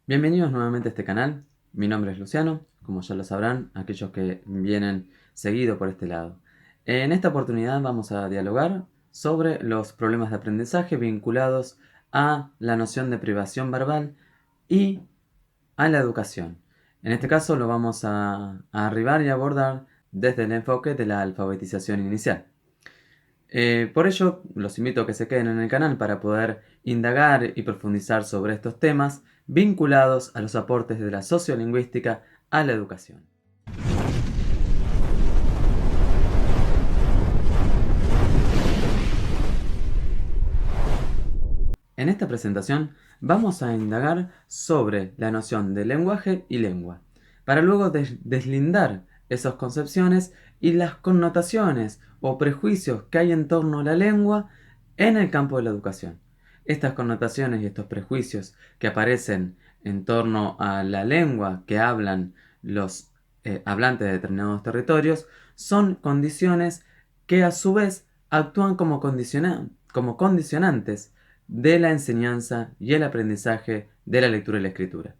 Bienvenidos nuevamente a este canal. Mi nombre es Luciano, como ya lo sabrán aquellos que vienen seguido por este lado. En esta oportunidad vamos a dialogar sobre los problemas de aprendizaje vinculados a la noción de privación verbal y a la educación. En este caso lo vamos a arribar y abordar desde el enfoque de la alfabetización inicial. Por ello, los invito a que se queden en el canal para poder indagar y profundizar sobre estos temas vinculados a los aportes de la sociolingüística a la educación. En esta presentación vamos a indagar sobre la noción de lenguaje y lengua, para luego deslindar esas concepciones y las connotaciones o prejuicios que hay en torno a la lengua en el campo de la educación. Estas connotaciones y estos prejuicios que aparecen en torno a la lengua que hablan los hablantes de determinados territorios son condiciones que a su vez actúan como condicionantes de la enseñanza y el aprendizaje de la lectura y la escritura.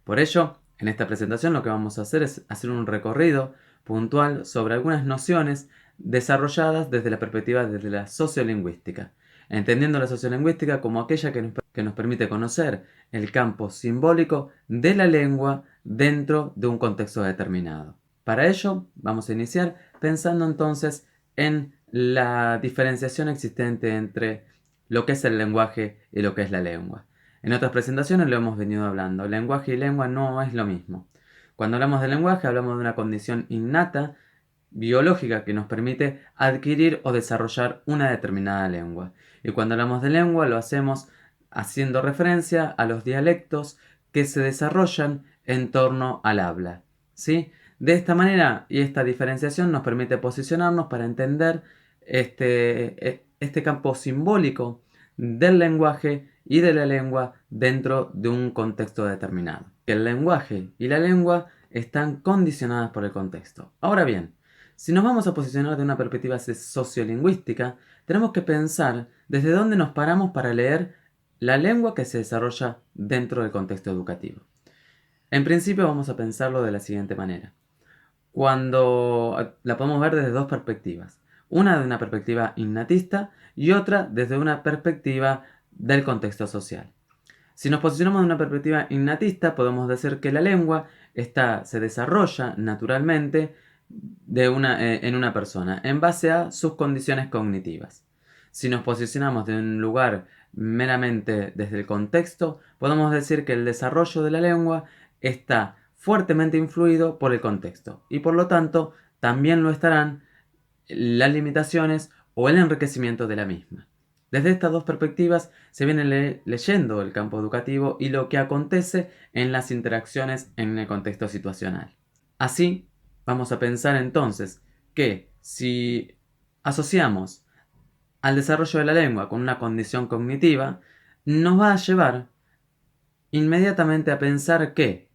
Por ello, en esta presentación lo que vamos a hacer es hacer un recorrido puntual sobre algunas nociones desarrolladas desde la perspectiva de la sociolingüística, entendiendo la sociolingüística como aquella que nos permite conocer el campo simbólico de la lengua dentro de un contexto determinado. Para ello, vamos a iniciar pensando entonces en la diferenciación existente entre lo que es el lenguaje y lo que es la lengua. En otras presentaciones lo hemos venido hablando. Lenguaje y lengua no es lo mismo. Cuando hablamos de lenguaje hablamos de una condición innata, biológica, que nos permite adquirir o desarrollar una determinada lengua. Y cuando hablamos de lengua lo hacemos haciendo referencia a los dialectos que se desarrollan en torno al habla. ¿Sí? De esta manera y esta diferenciación nos permite posicionarnos para entender este campo simbólico del lenguaje y de la lengua dentro de un contexto determinado. El lenguaje y la lengua están condicionadas por el contexto. Ahora bien, si nos vamos a posicionar de una perspectiva sociolingüística, tenemos que pensar desde dónde nos paramos para leer la lengua que se desarrolla dentro del contexto educativo. En principio vamos a pensarlo de la siguiente manera. Cuando la podemos ver desde dos perspectivas. Una de una perspectiva innatista y otra desde una perspectiva del contexto social. Si nos posicionamos de una perspectiva innatista, podemos decir que la lengua se desarrolla naturalmente en una persona, en base a sus condiciones cognitivas. Si nos posicionamos de un lugar meramente desde el contexto, podemos decir que el desarrollo de la lengua está fuertemente influido por el contexto y por lo tanto también lo estarán las limitaciones o el enriquecimiento de la misma. Desde estas dos perspectivas se viene leyendo el campo educativo y lo que acontece en las interacciones en el contexto situacional. Así, vamos a pensar entonces que si asociamos al desarrollo de la lengua con una condición cognitiva, nos va a llevar inmediatamente a pensar que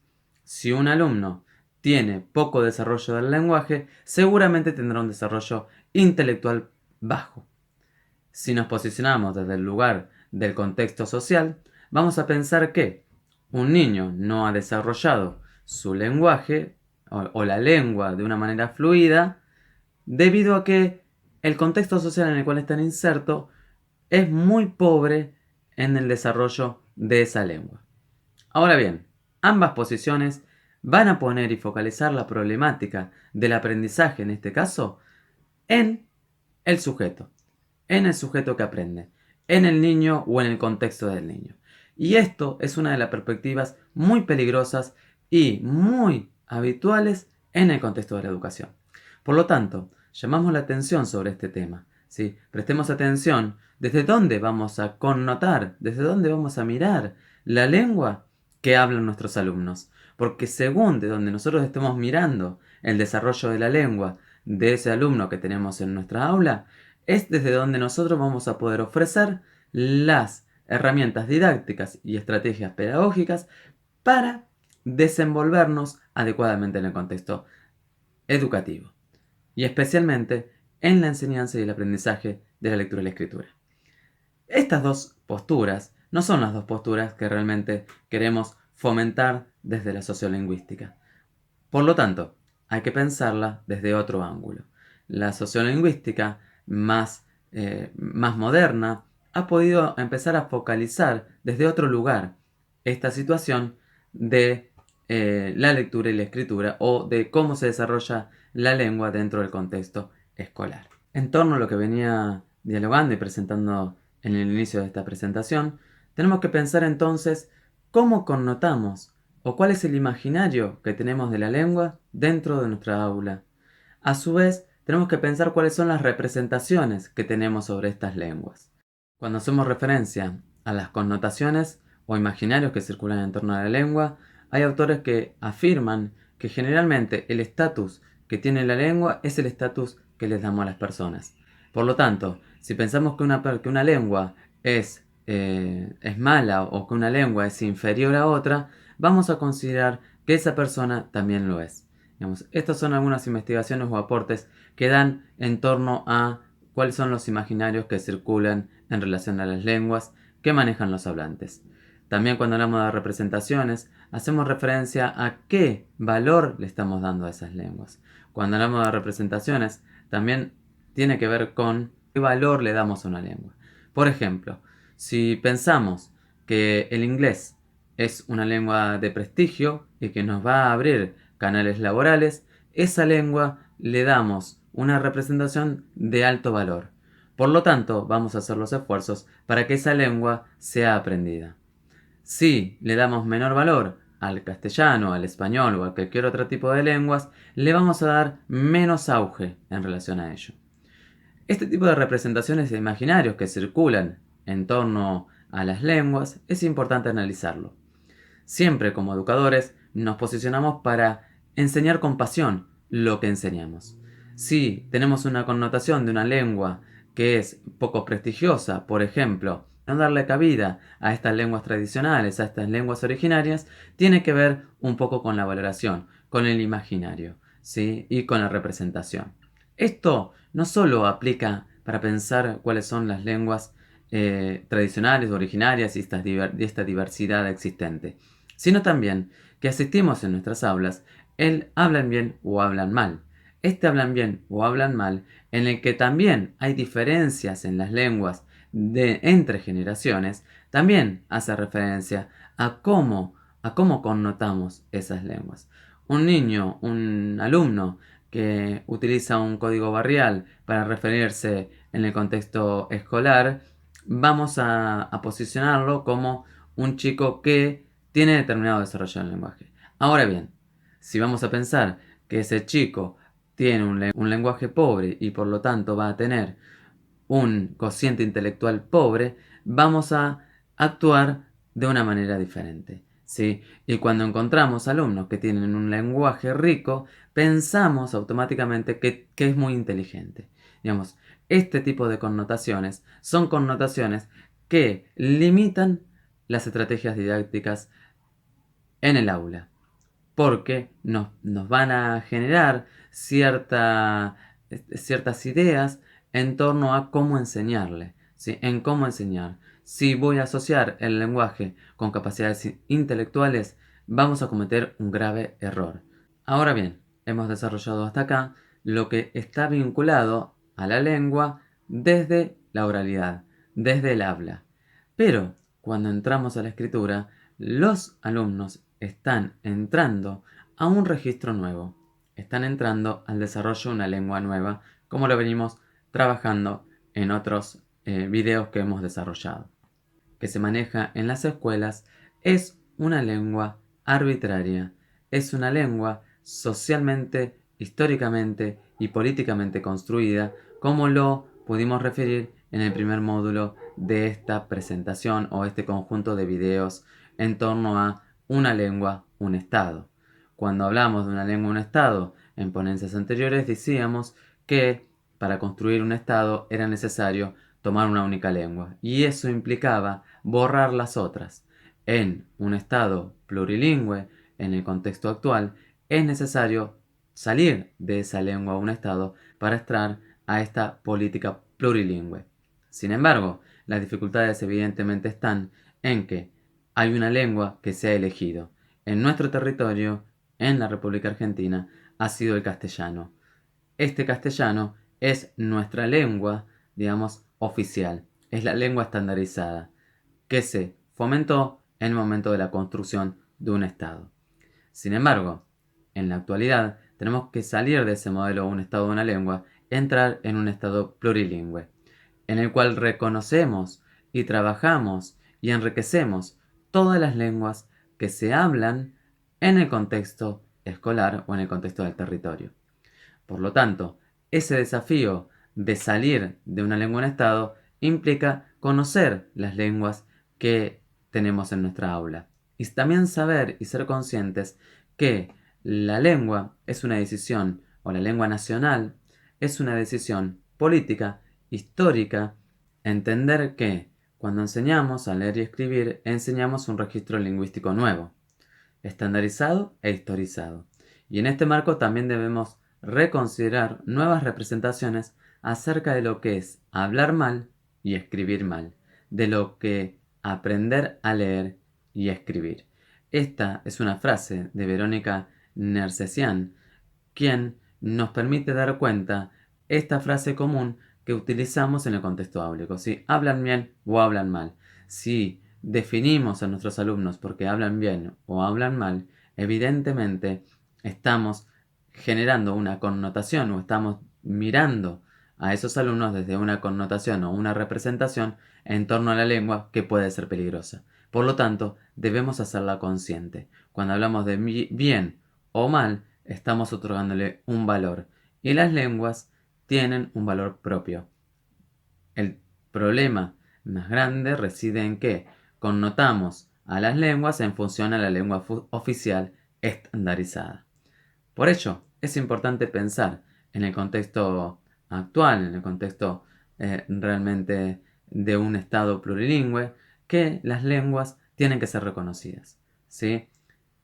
si un alumno tiene poco desarrollo del lenguaje, seguramente tendrá un desarrollo intelectual bajo. Si nos posicionamos desde el lugar del contexto social, vamos a pensar que un niño no ha desarrollado su lenguaje o la lengua de una manera fluida debido a que el contexto social en el cual está inserto es muy pobre en el desarrollo de esa lengua. Ahora bien, ambas posiciones van a poner y focalizar la problemática del aprendizaje, en este caso, en el sujeto que aprende, en el niño o en el contexto del niño. Y esto es una de las perspectivas muy peligrosas y muy habituales en el contexto de la educación. Por lo tanto, llamamos la atención sobre este tema. ¿Sí? Prestemos atención desde dónde vamos a connotar, desde dónde vamos a mirar la lengua que hablan nuestros alumnos. Porque según de donde nosotros estemos mirando el desarrollo de la lengua de ese alumno que tenemos en nuestra aula, es desde donde nosotros vamos a poder ofrecer las herramientas didácticas y estrategias pedagógicas para desenvolvernos adecuadamente en el contexto educativo y especialmente en la enseñanza y el aprendizaje de la lectura y la escritura. Estas dos posturas no son las dos posturas que realmente queremos fomentar desde la sociolingüística. Por lo tanto, hay que pensarla desde otro ángulo. La sociolingüística más moderna ha podido empezar a focalizar desde otro lugar esta situación de la lectura y la escritura o de cómo se desarrolla la lengua dentro del contexto escolar. En torno a lo que venía dialogando y presentando en el inicio de esta presentación, tenemos que pensar entonces cómo connotamos o cuál es el imaginario que tenemos de la lengua dentro de nuestra aula. A su vez, tenemos que pensar cuáles son las representaciones que tenemos sobre estas lenguas. Cuando hacemos referencia a las connotaciones o imaginarios que circulan en torno a la lengua, hay autores que afirman que generalmente el estatus que tiene la lengua es el estatus que les damos a las personas. Por lo tanto, si pensamos que una lengua es mala o que una lengua es inferior a otra, vamos a considerar que esa persona también lo es. Digamos, estas son algunas investigaciones o aportes que dan en torno a cuáles son los imaginarios que circulan en relación a las lenguas que manejan los hablantes. También cuando hablamos de representaciones, hacemos referencia a qué valor le estamos dando a esas lenguas. Cuando hablamos de representaciones, también tiene que ver con qué valor le damos a una lengua. Por ejemplo, si pensamos que el inglés es una lengua de prestigio y que nos va a abrir canales laborales, esa lengua le damos una representación de alto valor. Por lo tanto, vamos a hacer los esfuerzos para que esa lengua sea aprendida. Si le damos menor valor al castellano, al español o a cualquier otro tipo de lenguas, le vamos a dar menos auge en relación a ello. Este tipo de representaciones e imaginarios que circulan en torno a las lenguas es importante analizarlo. Siempre como educadores nos posicionamos para enseñar con pasión lo que enseñamos. Si tenemos una connotación de una lengua que es poco prestigiosa, por ejemplo, no darle cabida a estas lenguas tradicionales, a estas lenguas originarias, tiene que ver un poco con la valoración, con el imaginario, ¿sí? Y con la representación. Esto no solo aplica para pensar cuáles son las lenguas tradicionales, originarias y esta diversidad existente, sino también que asistimos en nuestras aulas el hablan bien o hablan mal. Este hablan bien o hablan mal, en el que también hay diferencias en las lenguas entre generaciones, también hace referencia a cómo connotamos esas lenguas. Un niño, un alumno que utiliza un código barrial para referirse en el contexto escolar, vamos a posicionarlo como un chico que tiene determinado desarrollo del lenguaje. Ahora bien, si vamos a pensar que ese chico tiene un lenguaje pobre y por lo tanto va a tener un cociente intelectual pobre, vamos a actuar de una manera diferente, ¿sí? Y cuando encontramos alumnos que tienen un lenguaje rico, pensamos automáticamente que es muy inteligente. Digamos, este tipo de connotaciones son connotaciones que limitan las estrategias didácticas en el aula, porque nos van a generar ciertas ideas en torno a cómo enseñarle, ¿sí? En cómo enseñar. Si voy a asociar el lenguaje con capacidades intelectuales, vamos a cometer un grave error. Ahora bien, hemos desarrollado hasta acá lo que está vinculado a la lengua desde la oralidad, desde el habla. Pero cuando entramos a la escritura, los alumnos están entrando a un registro nuevo. Están entrando al desarrollo de una lengua nueva, como lo venimos trabajando en otros videos que hemos desarrollado. Que se maneja en las escuelas es una lengua arbitraria, es una lengua socialmente, históricamente y políticamente construida, como lo pudimos referir en el primer módulo de esta presentación o este conjunto de videos en torno a una lengua, un Estado. Cuando hablamos de una lengua, un Estado, en ponencias anteriores decíamos que para construir un Estado era necesario tomar una única lengua, y eso implicaba borrar las otras. En un Estado plurilingüe, en el contexto actual, es necesario salir de esa lengua a un Estado para entrar a esta política plurilingüe. Sin embargo, las dificultades evidentemente están en que hay una lengua que se ha elegido. En nuestro territorio, en la República Argentina, ha sido el castellano. Este castellano es nuestra lengua, digamos, oficial. Es la lengua estandarizada que se fomentó en el momento de la construcción de un Estado. Sin embargo, en la actualidad tenemos que salir de ese modelo de un Estado de una lengua, entrar en un Estado plurilingüe, en el cual reconocemos y trabajamos y enriquecemos todas las lenguas que se hablan en el contexto escolar o en el contexto del territorio. Por lo tanto, ese desafío de salir de una lengua en estado implica conocer las lenguas que tenemos en nuestra aula y también saber y ser conscientes que la lengua es una decisión, o la lengua nacional es una decisión política, histórica, entender que cuando enseñamos a leer y escribir enseñamos un registro lingüístico nuevo, estandarizado e historizado. Y en este marco también debemos reconsiderar nuevas representaciones acerca de lo que es hablar mal y escribir mal, de lo que aprender a leer y escribir. Esta es una frase de Verónica Nersesian, quien nos permite dar cuenta esta frase común que utilizamos en el contexto áulico. Si hablan bien o hablan mal. Si definimos a nuestros alumnos porque hablan bien o hablan mal, evidentemente estamos generando una connotación o estamos mirando a esos alumnos desde una connotación o una representación en torno a la lengua que puede ser peligrosa. Por lo tanto, debemos hacerla consciente. Cuando hablamos de bien o mal, estamos otorgándole un valor. Y las lenguas tienen un valor propio. El problema más grande reside en que connotamos a las lenguas en función a la lengua oficial estandarizada. Por ello, es importante pensar en el contexto actual, en el contexto realmente de un Estado plurilingüe, que las lenguas tienen que ser reconocidas, ¿sí?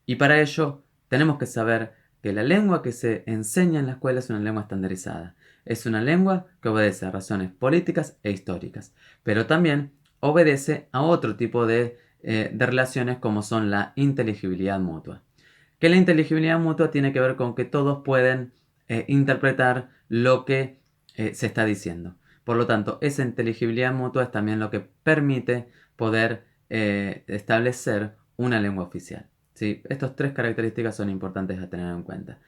Y para ello tenemos que saber que la lengua que se enseña en la escuela es una lengua estandarizada. Es una lengua que obedece a razones políticas e históricas, pero también obedece a otro tipo de relaciones como son la inteligibilidad mutua. Que la inteligibilidad mutua tiene que ver con que todos pueden interpretar lo que se está diciendo. Por lo tanto, esa inteligibilidad mutua es también lo que permite poder establecer una lengua oficial. ¿Sí? Estas tres características son importantes a tener en cuenta.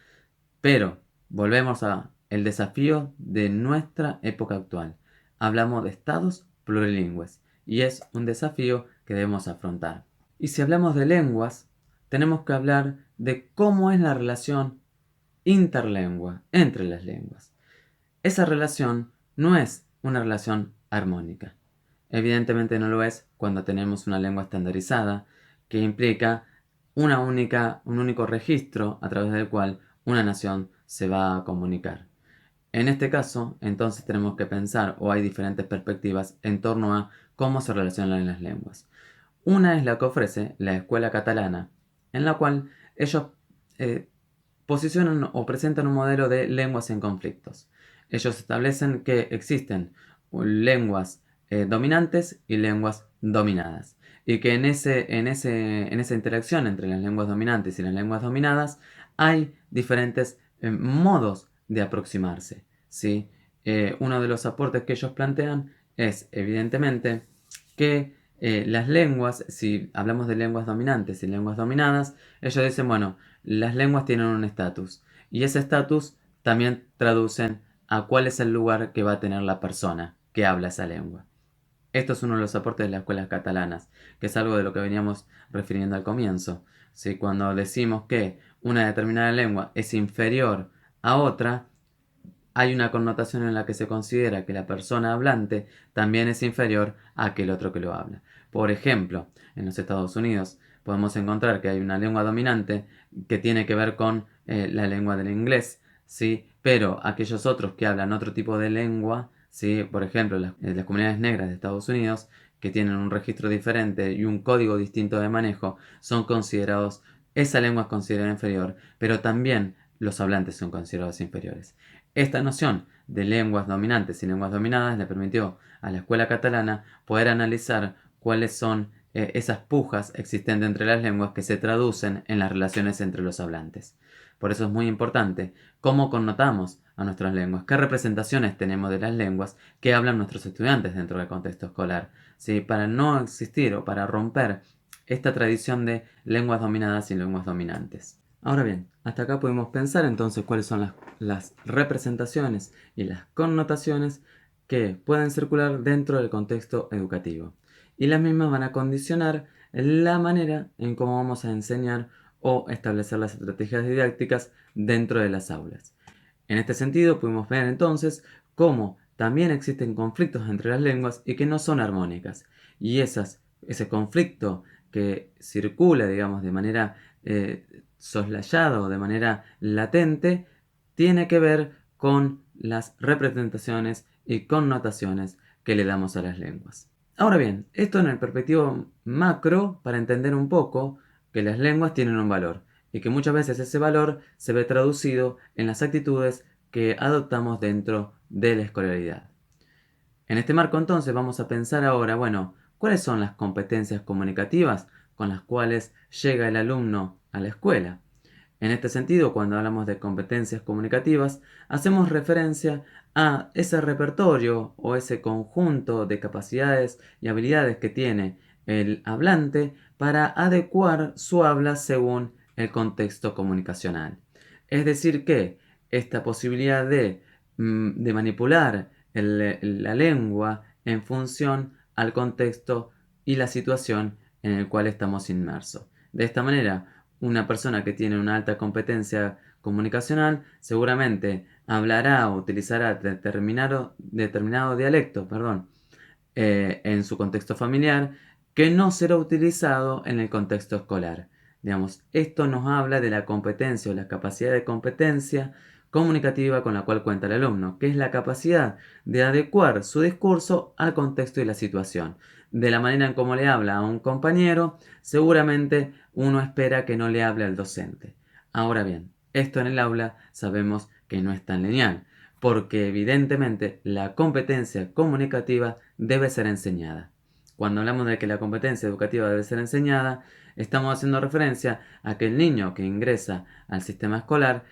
Pero volvemos a el desafío de nuestra época actual. Hablamos de estados plurilingües y es un desafío que debemos afrontar. Y si hablamos de lenguas, tenemos que hablar de cómo es la relación interlengua entre las lenguas. Esa relación no es una relación armónica. Evidentemente no lo es cuando tenemos una lengua estandarizada que implica un único registro a través del cual una nación se va a comunicar. En este caso, entonces tenemos que pensar, o hay diferentes perspectivas en torno a cómo se relacionan las lenguas. Una es la que ofrece la escuela catalana, en la cual ellos posicionan o presentan un modelo de lenguas en conflictos. Ellos establecen que existen lenguas dominantes y lenguas dominadas. Y que en esa interacción entre las lenguas dominantes y las lenguas dominadas hay diferentes modos de aproximarse, ¿sí? Uno de los aportes que ellos plantean es, evidentemente, que las lenguas, si hablamos de lenguas dominantes y lenguas dominadas, ellos dicen, bueno, las lenguas tienen un estatus y ese estatus también traducen a cuál es el lugar que va a tener la persona que habla esa lengua. Esto es uno de los aportes de las escuelas catalanas, que es algo de lo que veníamos refiriendo al comienzo. ¿Sí? Cuando decimos que una determinada lengua es inferior a otra, hay una connotación en la que se considera que la persona hablante también es inferior a aquel otro que lo habla. Por ejemplo, en los Estados Unidos podemos encontrar que hay una lengua dominante que tiene que ver con la lengua del inglés, ¿sí? Pero aquellos otros que hablan otro tipo de lengua, ¿sí? Por ejemplo, las comunidades negras de Estados Unidos, que tienen un registro diferente y un código distinto de manejo, son considerados, esa lengua es considerada inferior, pero también los hablantes son considerados inferiores. Esta noción de lenguas dominantes y lenguas dominadas le permitió a la escuela catalana poder analizar cuáles son esas pujas existentes entre las lenguas que se traducen en las relaciones entre los hablantes. Por eso es muy importante cómo connotamos a nuestras lenguas, qué representaciones tenemos de las lenguas que hablan nuestros estudiantes dentro del contexto escolar, ¿sí? Para no existir o para romper esta tradición de lenguas dominadas y lenguas dominantes. Ahora bien, hasta acá podemos pensar entonces cuáles son las representaciones y las connotaciones que pueden circular dentro del contexto educativo. Y las mismas van a condicionar la manera en cómo vamos a enseñar o establecer las estrategias didácticas dentro de las aulas. En este sentido, pudimos ver entonces cómo también existen conflictos entre las lenguas y que no son armónicas. Y ese conflicto que circula, digamos, de manera soslayada o de manera latente, tiene que ver con las representaciones y connotaciones que le damos a las lenguas. Ahora bien, esto en el perspectivo macro para entender un poco que las lenguas tienen un valor y que muchas veces ese valor se ve traducido en las actitudes que adoptamos dentro de la escolaridad. En este marco entonces vamos a pensar ahora, bueno, ¿cuáles son las competencias comunicativas con las cuales llega el alumno a la escuela? En este sentido, cuando hablamos de competencias comunicativas, hacemos referencia a ese repertorio o ese conjunto de capacidades y habilidades que tiene el hablante para adecuar su habla según el contexto comunicacional. Es decir, que esta posibilidad de manipular la lengua en función al contexto y la situación en el cual estamos inmersos. De esta manera, una persona que tiene una alta competencia comunicacional seguramente hablará o utilizará determinado dialecto, en su contexto familiar que no será utilizado en el contexto escolar. Digamos, esto nos habla de la competencia o la capacidad de competencia comunicativa con la cual cuenta el alumno, que es la capacidad de adecuar su discurso al contexto y la situación. De la manera en cómo le habla a un compañero, seguramente uno espera que no le hable al docente. Ahora bien, esto en el aula sabemos que no es tan lineal, porque evidentemente la competencia comunicativa debe ser enseñada. Cuando hablamos de que la competencia educativa debe ser enseñada, estamos haciendo referencia a que el niño que ingresa al sistema escolar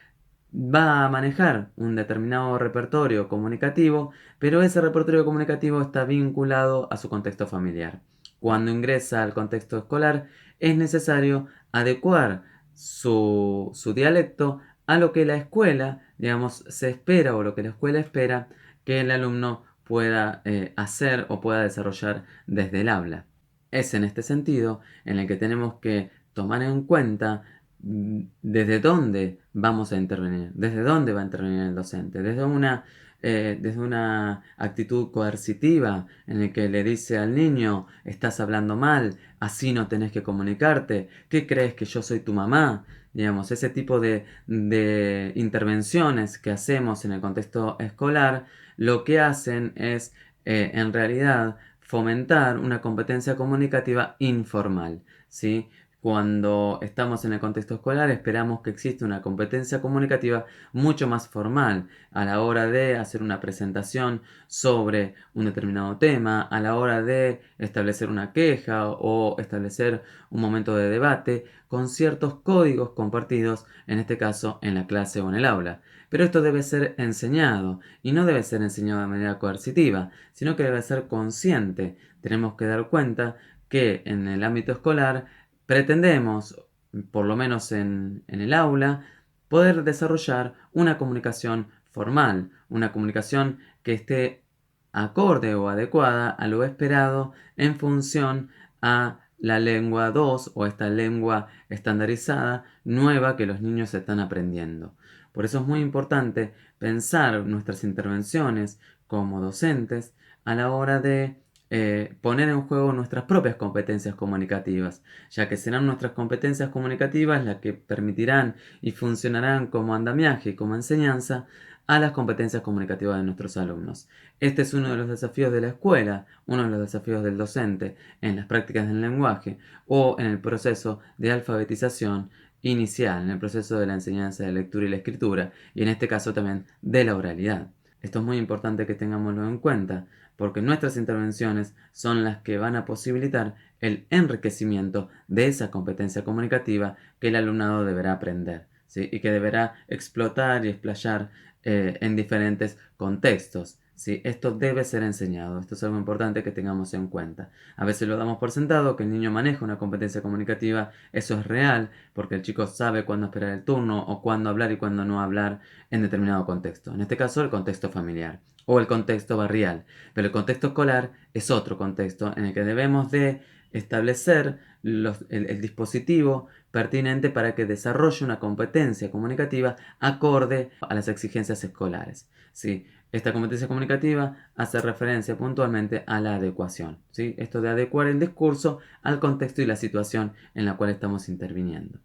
va a manejar un determinado repertorio comunicativo, pero ese repertorio comunicativo está vinculado a su contexto familiar. Cuando ingresa al contexto escolar, es necesario adecuar su dialecto a lo que la escuela, digamos, se espera o lo que la escuela espera que el alumno pueda hacer o pueda desarrollar desde el habla. Es en este sentido en el que tenemos que tomar en cuenta desde dónde vamos a intervenir, desde dónde va a intervenir el docente, desde una actitud coercitiva en el que le dice al niño, estás hablando mal, así no tenés que comunicarte, ¿qué crees que yo soy tu mamá? Digamos, ese tipo de intervenciones que hacemos en el contexto escolar, lo que hacen es, en realidad, fomentar una competencia comunicativa informal, ¿sí? Cuando estamos en el contexto escolar esperamos que exista una competencia comunicativa mucho más formal a la hora de hacer una presentación sobre un determinado tema, a la hora de establecer una queja o establecer un momento de debate con ciertos códigos compartidos, en este caso en la clase o en el aula. Pero esto debe ser enseñado y no debe ser enseñado de manera coercitiva, sino que debe ser consciente. Tenemos que dar cuenta que en el ámbito escolar pretendemos, por lo menos en el aula, poder desarrollar una comunicación formal, una comunicación que esté acorde o adecuada a lo esperado en función a la lengua 2 o esta lengua estandarizada nueva que los niños están aprendiendo. Por eso es muy importante pensar nuestras intervenciones como docentes a la hora de poner en juego nuestras propias competencias comunicativas, ya que serán nuestras competencias comunicativas las que permitirán y funcionarán como andamiaje y como enseñanza a las competencias comunicativas de nuestros alumnos. Este es uno de los desafíos de la escuela, uno de los desafíos del docente en las prácticas del lenguaje o en el proceso de alfabetización inicial, en el proceso de la enseñanza de lectura y la escritura, y en este caso también de la oralidad. Esto es muy importante que tengámoslo en cuenta, porque nuestras intervenciones son las que van a posibilitar el enriquecimiento de esa competencia comunicativa que el alumnado deberá aprender, ¿sí? Y que deberá explotar y explayar en diferentes contextos. ¿Sí? Esto debe ser enseñado, esto es algo importante que tengamos en cuenta. A veces lo damos por sentado, que el niño maneja una competencia comunicativa, eso es real, porque el chico sabe cuándo esperar el turno o cuándo hablar y cuándo no hablar en determinado contexto. En este caso, el contexto familiar o el contexto barrial, pero el contexto escolar es otro contexto en el que debemos de establecer el dispositivo pertinente para que desarrolle una competencia comunicativa acorde a las exigencias escolares. ¿Sí? Esta competencia comunicativa hace referencia puntualmente a la adecuación, ¿sí? Esto de adecuar el discurso al contexto y la situación en la cual estamos interviniendo.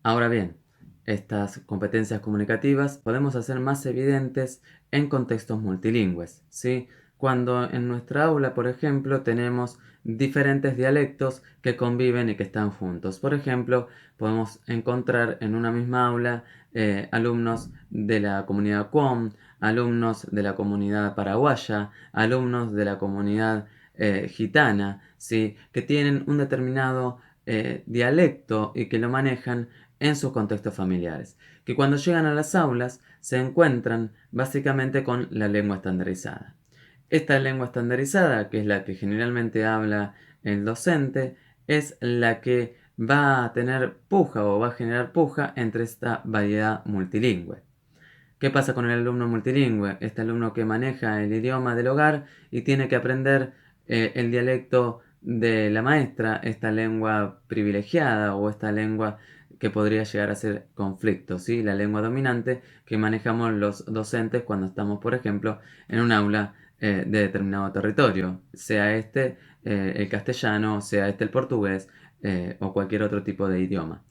Ahora bien, estas competencias comunicativas podemos hacer más evidentes en contextos multilingües, ¿sí? Cuando en nuestra aula, por ejemplo, tenemos diferentes dialectos que conviven y que están juntos. Por ejemplo, podemos encontrar en una misma aula alumnos de la comunidad Qom, alumnos de la comunidad paraguaya, alumnos de la comunidad gitana, ¿sí? Que tienen un determinado dialecto y que lo manejan en sus contextos familiares, que cuando llegan a las aulas se encuentran básicamente con la lengua estandarizada. Esta lengua estandarizada, que es la que generalmente habla el docente, es la que va a tener puja o va a generar puja entre esta variedad multilingüe. ¿Qué pasa con el alumno multilingüe? Este alumno que maneja el idioma del hogar y tiene que aprender el dialecto de la maestra, esta lengua privilegiada o esta lengua que podría llegar a ser conflicto, ¿sí? La lengua dominante que manejamos los docentes cuando estamos, por ejemplo, en un aula de determinado territorio, sea este el castellano, sea este el portugués o cualquier otro tipo de idioma.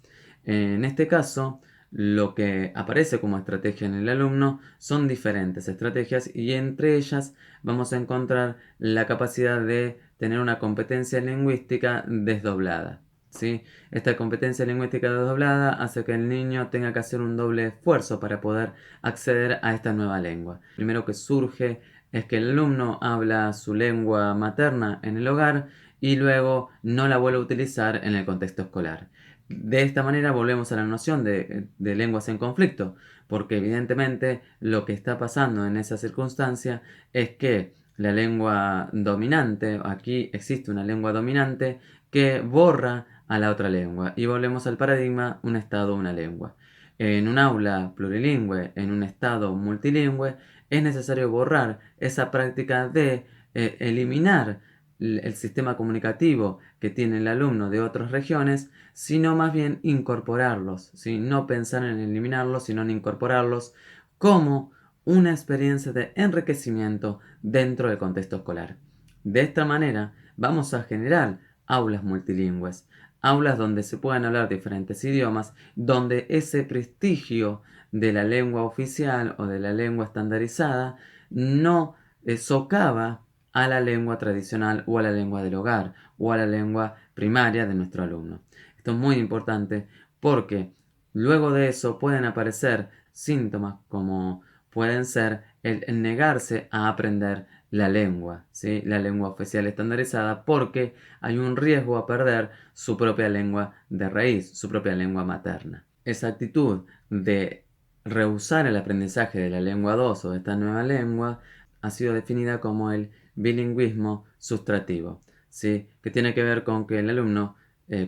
En este caso, lo que aparece como estrategia en el alumno son diferentes estrategias y entre ellas vamos a encontrar la capacidad de tener una competencia lingüística desdoblada, ¿sí? Esta competencia lingüística desdoblada hace que el niño tenga que hacer un doble esfuerzo para poder acceder a esta nueva lengua. Primero que surge es que el alumno habla su lengua materna en el hogar y luego no la vuelve a utilizar en el contexto escolar. De esta manera volvemos a la noción de lenguas en conflicto, porque evidentemente lo que está pasando en esa circunstancia es que la lengua dominante, aquí existe una lengua dominante que borra a la otra lengua y volvemos al paradigma un estado, una lengua. En un aula plurilingüe, en un estado multilingüe, es necesario borrar esa práctica de eliminar el sistema comunicativo que tiene el alumno de otras regiones, sino más bien incorporarlos, ¿sí? No pensar en eliminarlos, sino en incorporarlos como una experiencia de enriquecimiento dentro del contexto escolar. De esta manera vamos a generar aulas multilingües, aulas donde se puedan hablar diferentes idiomas, donde ese prestigio de la lengua oficial o de la lengua estandarizada no socava a la lengua tradicional o a la lengua del hogar o a la lengua primaria de nuestro alumno. Esto es muy importante porque luego de eso pueden aparecer síntomas como pueden ser el negarse a aprender la lengua, ¿sí? La lengua oficial estandarizada, porque hay un riesgo a perder su propia lengua de raíz, su propia lengua materna. Esa actitud de rehusar el aprendizaje de la lengua 2 o de esta nueva lengua ha sido definida como el bilingüismo sustractivo, ¿sí? Que tiene que ver con que el alumno,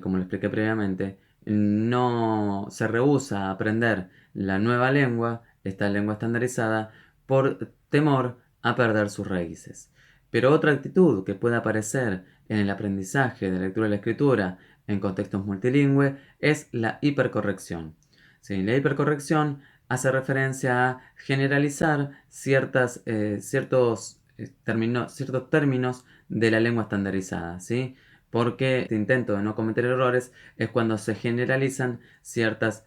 como lo expliqué previamente, no se rehúsa a aprender la nueva lengua, esta lengua estandarizada, por temor a perder sus raíces. Pero otra actitud que puede aparecer en el aprendizaje de lectura y la escritura en contextos multilingües es la hipercorrección. ¿Sí? La hipercorrección hace referencia a generalizar ciertos términos de la lengua estandarizada, ¿sí? Porque este intento de no cometer errores es cuando se generalizan ciertas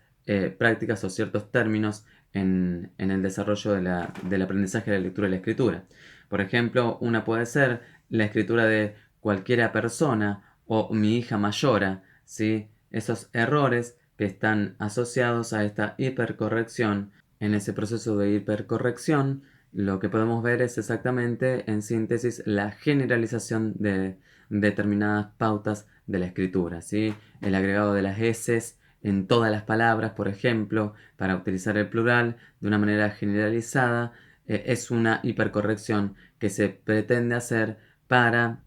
prácticas o ciertos términos en el desarrollo del aprendizaje de la lectura y la escritura. Por ejemplo, una puede ser la escritura de cualquiera persona o mi hija mayora, ¿sí? Esos errores que están asociados a esta hipercorrección. En ese proceso de hipercorrección lo que podemos ver es exactamente, en síntesis, la generalización de determinadas pautas de la escritura, ¿sí? El agregado de las eses en todas las palabras, por ejemplo, para utilizar el plural de una manera generalizada, es una hipercorrección que se pretende hacer para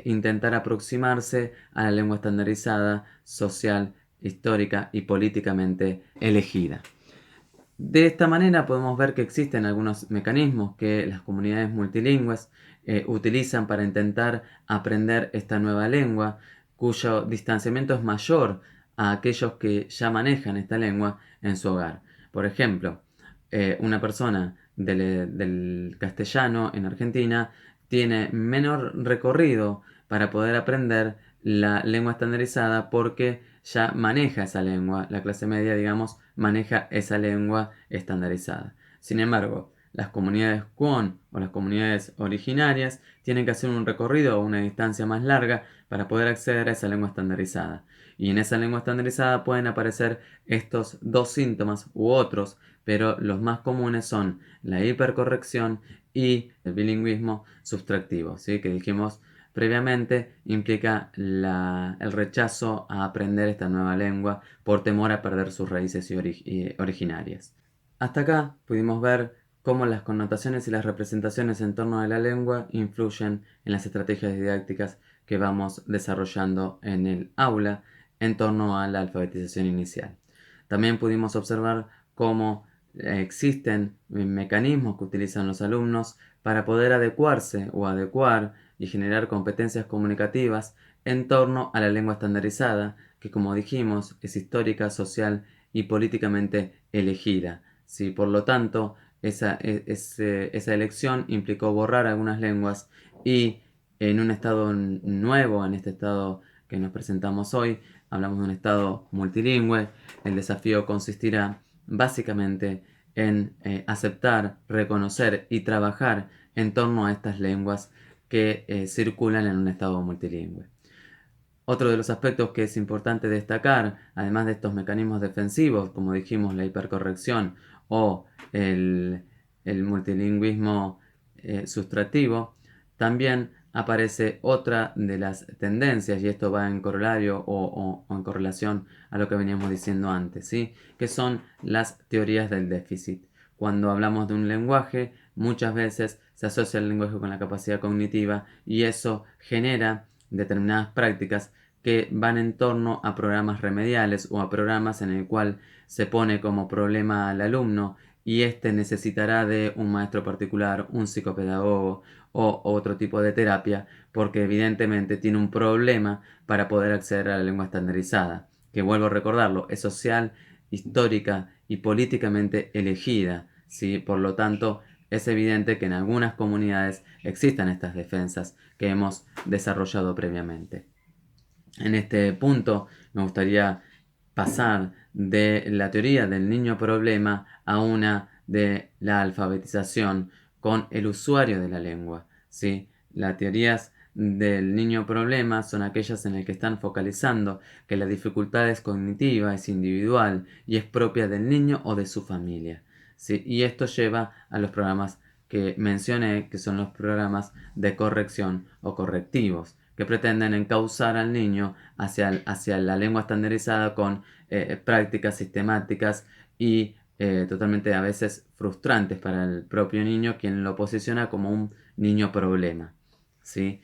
intentar aproximarse a la lengua estandarizada, social, histórica y políticamente elegida. De esta manera podemos ver que existen algunos mecanismos que las comunidades multilingües utilizan para intentar aprender esta nueva lengua, cuyo distanciamiento es mayor a aquellos que ya manejan esta lengua en su hogar. Por ejemplo, una persona del castellano en Argentina tiene menor recorrido para poder aprender la lengua estandarizada porque ya maneja esa lengua. La clase media, digamos, maneja esa lengua estandarizada. Sin embargo, las comunidades Kwon o las comunidades originarias tienen que hacer un recorrido o una distancia más larga para poder acceder a esa lengua estandarizada. Y en esa lengua estandarizada pueden aparecer estos dos síntomas u otros, pero los más comunes son la hipercorrección y el bilingüismo sustractivo, ¿sí? Que dijimos previamente implica el rechazo a aprender esta nueva lengua por temor a perder sus raíces originarias. Hasta acá pudimos ver cómo las connotaciones y las representaciones en torno a la lengua influyen en las estrategias didácticas que vamos desarrollando en el aula en torno a la alfabetización inicial. También pudimos observar cómo existen mecanismos que utilizan los alumnos para poder adecuarse o adecuar y generar competencias comunicativas en torno a la lengua estandarizada, que como dijimos es histórica, social y políticamente elegida. ¿Sí? Por lo tanto, esa elección implicó borrar algunas lenguas y en un estado nuevo, en este estado que nos presentamos hoy, hablamos de un estado multilingüe, el desafío consistirá básicamente en aceptar, reconocer y trabajar en torno a estas lenguas que circulan en un estado multilingüe. Otro de los aspectos que es importante destacar, además de estos mecanismos defensivos, como dijimos, la hipercorrección o el multilingüismo sustractivo, también aparece otra de las tendencias, y esto va en corolario o en correlación a lo que veníamos diciendo antes, ¿sí? Que son las teorías del déficit. Cuando hablamos de un lenguaje, muchas veces se asocia el lenguaje con la capacidad cognitiva y eso genera determinadas prácticas que van en torno a programas remediales o a programas en el cual se pone como problema al alumno y éste necesitará de un maestro particular, un psicopedagogo o otro tipo de terapia porque evidentemente tiene un problema para poder acceder a la lengua estandarizada, que vuelvo a recordarlo, es social, histórica y políticamente elegida, ¿sí? Por lo tanto, es evidente que en algunas comunidades existan estas defensas que hemos desarrollado previamente. En este punto me gustaría pasar de la teoría del niño problema a una de la alfabetización con el usuario de la lengua, ¿sí? Las teorías del niño problema son aquellas en las que están focalizando que la dificultad es cognitiva, es individual y es propia del niño o de su familia, ¿sí? Y esto lleva a los programas que mencioné, que son los programas de corrección o correctivos, que pretenden encauzar al niño hacia la lengua estandarizada con prácticas sistemáticas y totalmente a veces frustrantes para el propio niño, quien lo posiciona como un niño problema, ¿sí?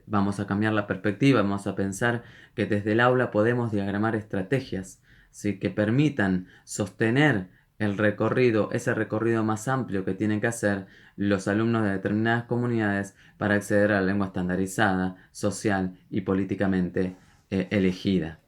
Vamos a cambiar la perspectiva, vamos a pensar que desde el aula podemos diagramar estrategias, ¿sí? Que permitan sostener el recorrido, ese recorrido más amplio que tienen que hacer los alumnos de determinadas comunidades para acceder a la lengua estandarizada, social y políticamente elegida.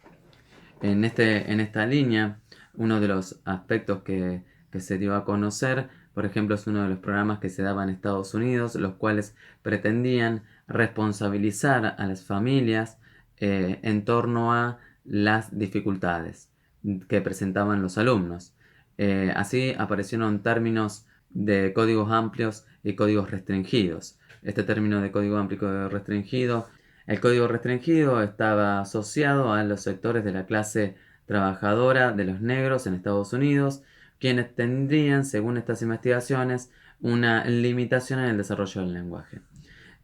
En esta línea, uno de los aspectos que se dio a conocer, por ejemplo, es uno de los programas que se daba en Estados Unidos, los cuales pretendían responsabilizar a las familias en torno a las dificultades que presentaban los alumnos. Así aparecieron términos de códigos amplios y códigos restringidos. Este término de código amplio y código restringido, el código restringido estaba asociado a los sectores de la clase trabajadora de los negros en Estados Unidos, quienes tendrían, según estas investigaciones, una limitación en el desarrollo del lenguaje.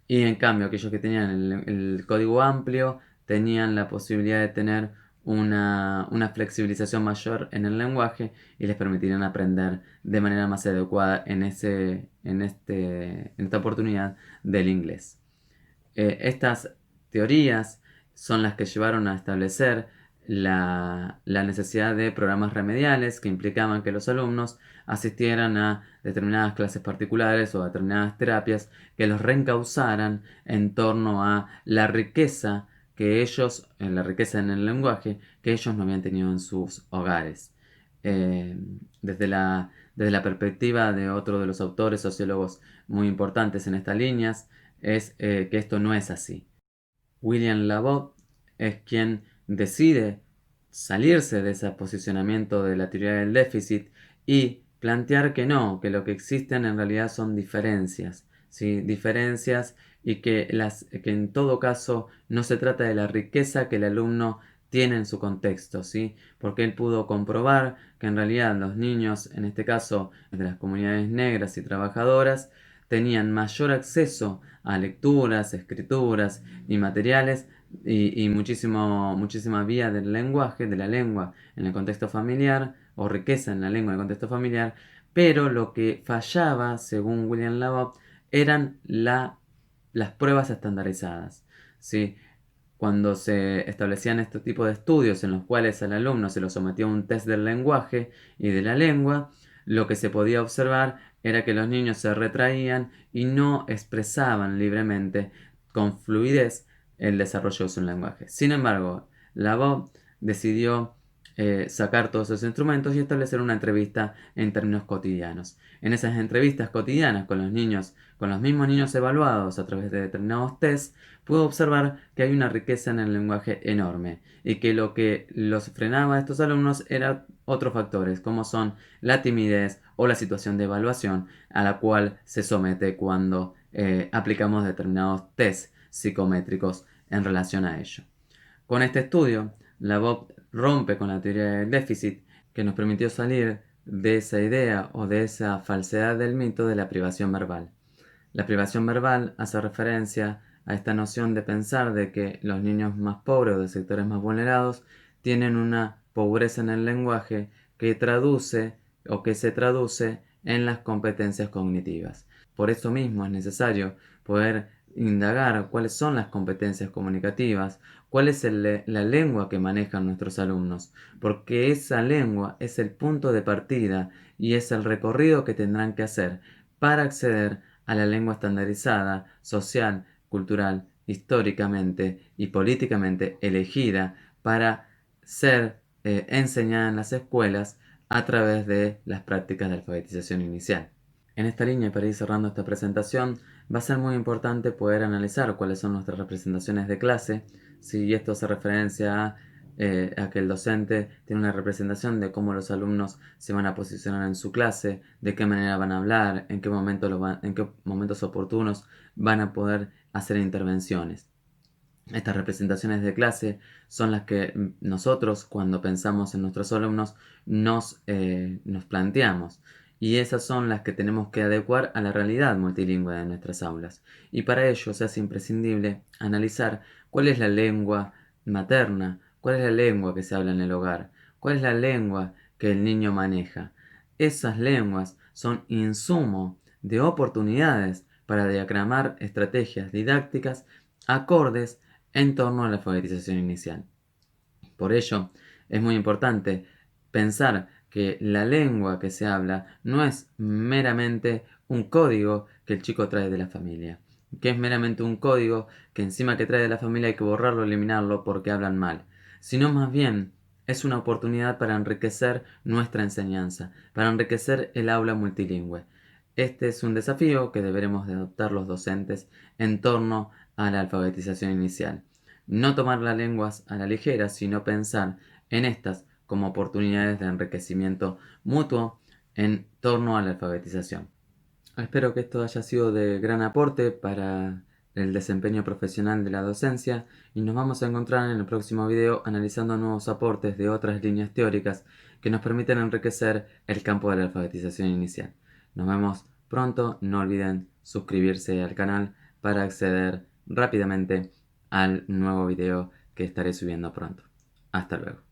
Y en cambio, aquellos que tenían el código amplio tenían la posibilidad de tener una flexibilización mayor en el lenguaje y les permitirían aprender de manera más adecuada en esta oportunidad del inglés. Estas teorías son las que llevaron a establecer la necesidad de programas remediales que implicaban que los alumnos asistieran a determinadas clases particulares o a determinadas terapias que los reencauzaran en torno a la riqueza la riqueza en el lenguaje que ellos no habían tenido en sus hogares. Eh, desde la perspectiva de otro de los autores sociólogos muy importantes en estas líneas, es que esto no es así. William Labov es quien decide salirse de ese posicionamiento de la teoría del déficit y plantear que no, que lo que existen en realidad son diferencias, ¿sí? Diferencias y que en todo caso no se trata de la riqueza que el alumno tiene en su contexto, ¿sí? Porque él pudo comprobar que en realidad los niños, en este caso de las comunidades negras y trabajadoras, tenían mayor acceso a lecturas, escrituras y materiales y muchísima vía del lenguaje, de la lengua en el contexto familiar o riqueza en la lengua en el contexto familiar, pero lo que fallaba, según William Labov, eran las pruebas estandarizadas, ¿sí? Cuando se establecían este tipo de estudios en los cuales al alumno se lo sometía a un test del lenguaje y de la lengua, lo que se podía observar era que los niños se retraían y no expresaban libremente con fluidez el desarrollo de su lenguaje. Sin embargo, Labov decidió sacar todos esos instrumentos y establecer una entrevista en términos cotidianos. En esas entrevistas cotidianas con los niños, con los mismos niños evaluados a través de determinados tests, pudo observar que hay una riqueza en el lenguaje enorme y que lo que los frenaba a estos alumnos eran otros factores, como son la timidez o la situación de evaluación a la cual se somete cuando aplicamos determinados tests psicométricos en relación a ello. Con este estudio, Labov rompe con la teoría del déficit que nos permitió salir de esa idea o de esa falsedad del mito de la privación verbal. La privación verbal hace referencia a esta noción de pensar de que los niños más pobres o de sectores más vulnerados tienen una pobreza en el lenguaje que traduce o que se traduce en las competencias cognitivas. Por eso mismo es necesario poder indagar cuáles son las competencias comunicativas, cuál es la lengua que manejan nuestros alumnos, porque esa lengua es el punto de partida y es el recorrido que tendrán que hacer para acceder a la lengua estandarizada, social, cultural, históricamente y políticamente elegida para ser enseñada en las escuelas a través de las prácticas de alfabetización inicial. En esta línea, y para ir cerrando esta presentación, va a ser muy importante poder analizar cuáles son nuestras representaciones de clase, si esto hace referencia a que el docente tiene una representación de cómo los alumnos se van a posicionar en su clase, de qué manera van a hablar, en qué momentos oportunos van a poder hacer intervenciones. Estas representaciones de clase son las que nosotros, cuando pensamos en nuestros alumnos, nos planteamos. Y esas son las que tenemos que adecuar a la realidad multilingüe de nuestras aulas. Y para ello se hace imprescindible analizar cuál es la lengua materna, cuál es la lengua que se habla en el hogar, cuál es la lengua que el niño maneja. Esas lenguas son insumo de oportunidades para diagramar estrategias didácticas acordes en torno a la alfabetización inicial. Por ello, es muy importante pensar que la lengua que se habla no es meramente un código que el chico trae de la familia, que es meramente un código que encima que trae de la familia hay que borrarlo, eliminarlo porque hablan mal, sino más bien es una oportunidad para enriquecer nuestra enseñanza, para enriquecer el aula multilingüe. Este es un desafío que deberemos de adoptar los docentes en torno a la alfabetización inicial. No tomar las lenguas a la ligera, sino pensar en estas como oportunidades de enriquecimiento mutuo en torno a la alfabetización. Espero que esto haya sido de gran aporte para el desempeño profesional de la docencia y nos vamos a encontrar en el próximo video analizando nuevos aportes de otras líneas teóricas que nos permiten enriquecer el campo de la alfabetización inicial. Nos vemos pronto. No olviden suscribirse al canal para acceder rápidamente al nuevo video que estaré subiendo pronto. Hasta luego.